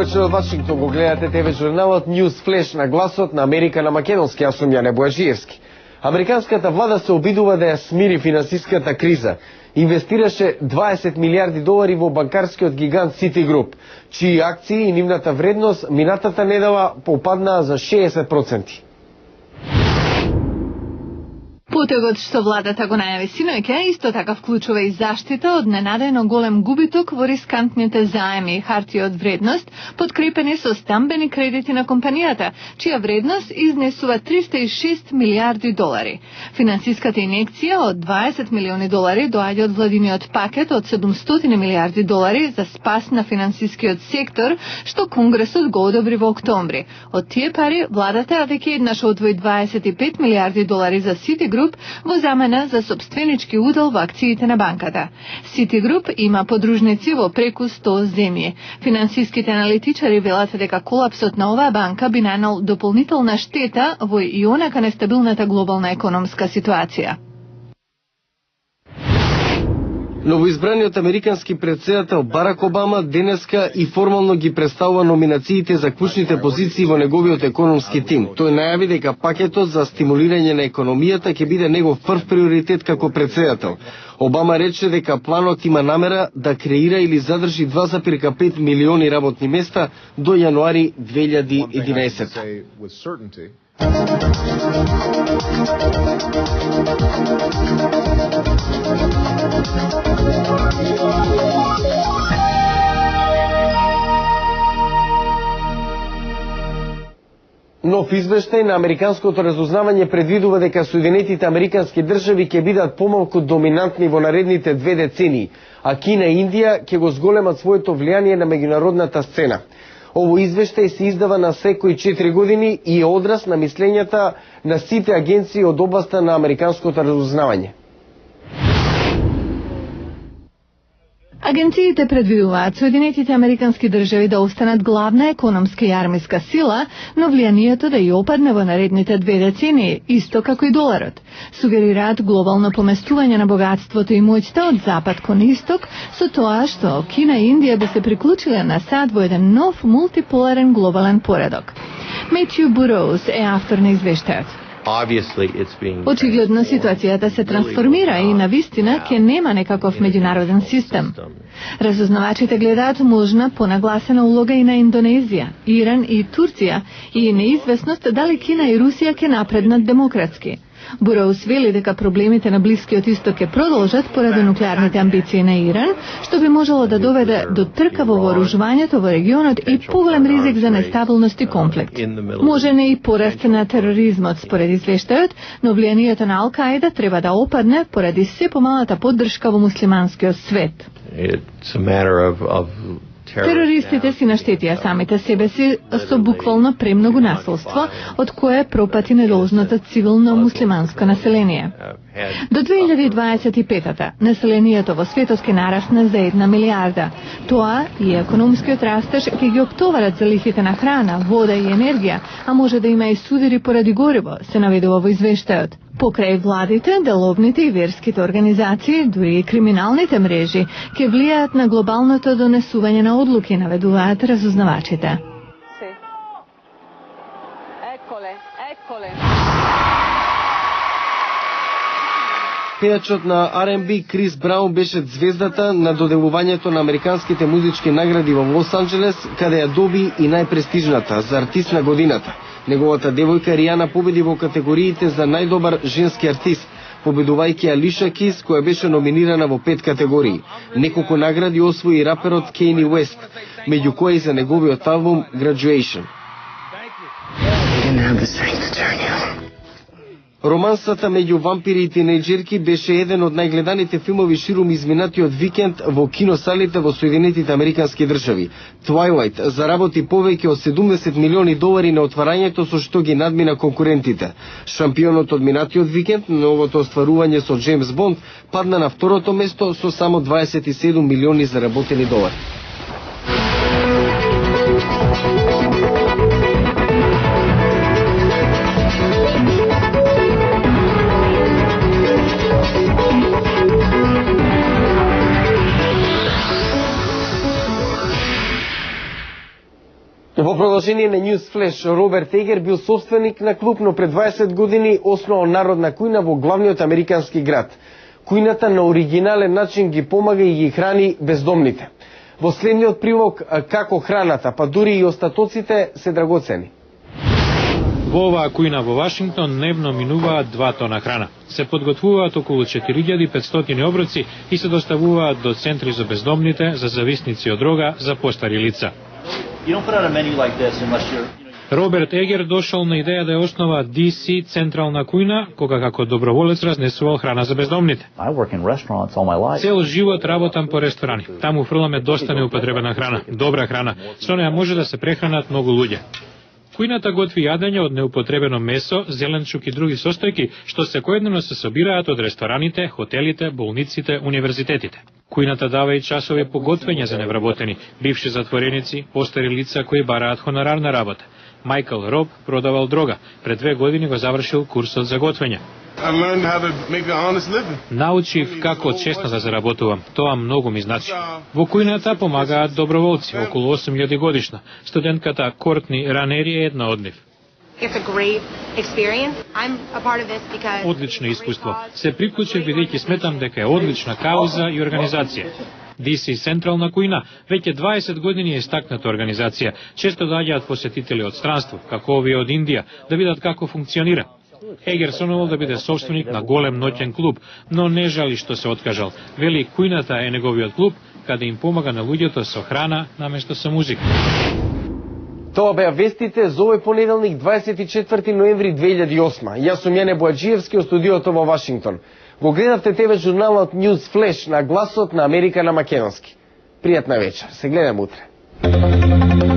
вечер од Вашингтон, го гледате ТВ журналот News Flash на гласот на Америка на македонски, јас сум Јане Бојажиевски. Американската влада се обидува да ја смири финансиската криза. Инвестираше 20 милиарди долари во банкарскиот гигант Citigroup, чии акции и нивната вредност минатата недела попаднаа за 60%. Потегот што владата го најави синоќа исто така вклучува и заштита од ненадејно голем губиток во рискантните заеми и хартии од вредност, подкрепени со стамбени кредити на компанијата, чија вредност изнесува 306 милиарди долари. Финансиската инекција од 20 милиони долари доаѓа од владиниот пакет од 700 милиарди долари за спас на финансискиот сектор, што Конгресот го одобри во октомври. Од тие пари, владата веќе еднаш одвои 25 милиарди долари за Citigroup во замена за собственички удел во акциите на банката. Citigroup има подружници во преку 100 земји. Финансиските аналитичари велат дека колапсот на оваа банка би нанел дополнителна штета во и онака нестабилната глобална економска ситуација. Новоизбраниот американски претседател Барак Обама денеска и формално ги представува номинациите за клучните позиции во неговиот економски тим. Тој најави дека пакетот за стимулирање на економијата ќе биде негов прв приоритет како претседател. Обама рече дека планот има намера да креира или задржи 2,5 милиони работни места до јануари 2011. Нов извештај на американското разузнавање предвидува дека Соединетите американски држави ќе бидат помалку доминантни во наредните 2 децении, а Кина и Индија ќе го зголемат своето влијание на меѓународната сцена. Ово извештај се издава на секои 4 години и е одраз на мислењата на сите агенции од областа на американското разузнавање. Агенциите предвидуваат Соединетите американски држави да останат главна економска и армиска сила, но влијанието да ја опадне во наредните 2 децении, исто како и доларот. Сугерираат глобално поместување на богатството и моќта од запад кон исток, со тоа што Кина и Индија би се приклучиле на САД во еден нов мултиполарен глобален поредок. Метју Буроуз е автор на извештајот. Очигледно ситуацијата се трансформира и навистина ќе нема некаков меѓународен систем. Разузнавачите гледаат можна понагласена улога и на Индонезија, Иран и Турција и неизвестност дали Кина и Русија ќе напреднат демократски. Буроус вели дека проблемите на Блискиот исток ќе продолжат поради нуклеарните амбиции на Иран, што би можело да доведе до трка во вооружувањето во регионот и поголем ризик за нестабилност и конфликт. Може не и пораст на тероризмот според извештајот, но влијанието на Ал-Каида треба да опадне поради се помалата поддршка во муслиманскиот свет. Терористите си наштетија самите себе си со буквално премногу насилство, од кое пропати недолжното цивилно муслиманско население. До 2025-та населението во светот ќе нарасне за 1 милиарда. Тоа и економскиот растеж ќе ги оптоварат залихите на храна, вода и енергија, а може да има и судири поради гориво, се наведува во извештајот. Покрај владите, деловните и верските организации, дури и криминалните мрежи, ќе влијаат на глобалното донесување на одлуки, наведуваат разузнавачите. Пејачот на R&B Крис Браун беше звездата на доделувањето на американските музички награди во Лос Анџелес, каде ја доби и најпрестижната за артист на годината. Неговата девојка Ријана победи во категориите за најдобар женски артист, победувајќи Алиша Кис, која беше номинирана во 5 категории. Неколку награди освои раперот Кейни Уест, меѓу кои за неговиот албум Graduation. Романсата меѓу вампири и тинејџерки беше еден од најгледаните филмови ширум изминатиот викенд во киносалите во Соединетите американски држави. Twilight заработи повеќе од 70 милиони долари на отварањето, со што ги надмина конкурентите. Шампионот од минатиот викенд, новото остварување со Джеймс Бонд, падна на второто место со само 27 милиони заработени долари. Во продолжение на News Flash, Роберт Егер бил собственик на клуб, но пред 20 години основал Народна кујна во главниот американски град. Кујната на оригинален начин ги помага и ги храни бездомните. Во следниот прилог, како храната, па дури и остатоците се драгоцени. Во оваа кујна во Вашингтон дневно минуваат 2 тона храна. Се подготвуваат околу 4500 оброци и се доставуваат до центри за бездомните, за зависници од дрога, за постари лица. Роберт Егер дошол на идеја да ја основа DC Централна кујна, кога како доброволец разнесувал храна за бездомните. Цел живот работам по ресторани. Таму фрламе доста неупотребена храна, добра храна, со неја може да се прехранат многу луѓе. Кујната готви јадење од неупотребено месо, зеленчук и други состојки, што секојдневно се собираат од рестораните, хотелите, болниците, универзитетите. Кујната дава и часови по готвење за невработени, бивши затвореници, постари лица кои бараат хонорар на работа. Майкл Роб продавал дрога, пред 2 години го завршил курсот за готвење. Научив како честно да заработувам, тоа многу ми значи. Во кујната помагаат доброволци, околу 8000 годишна. Студентката Кортни Ранери е една од нив. Одлично искуство. Се приклучив бидејќи сметам дека е одлична кауза и организација. DC Централна кујна веќе 20 години е истакната организација. Често доаѓаат посетители од странство, како овие од Индија, да видат како функционира. Егер сонувал да биде собственик на голем ноќен клуб, но не жали што се откажал. Вели кујната е неговиот клуб, каде им помага на луѓето со храна наместо со музика. Тоа беа вестите за овој понеделник 24 ноември 2008. Јас сум Јане Боаџиевски од студиото во Вашингтон. Го гледавте ТВ журналот News Flash на гласот на Америка на македонски. Пријатна вечер. Се гледам утре.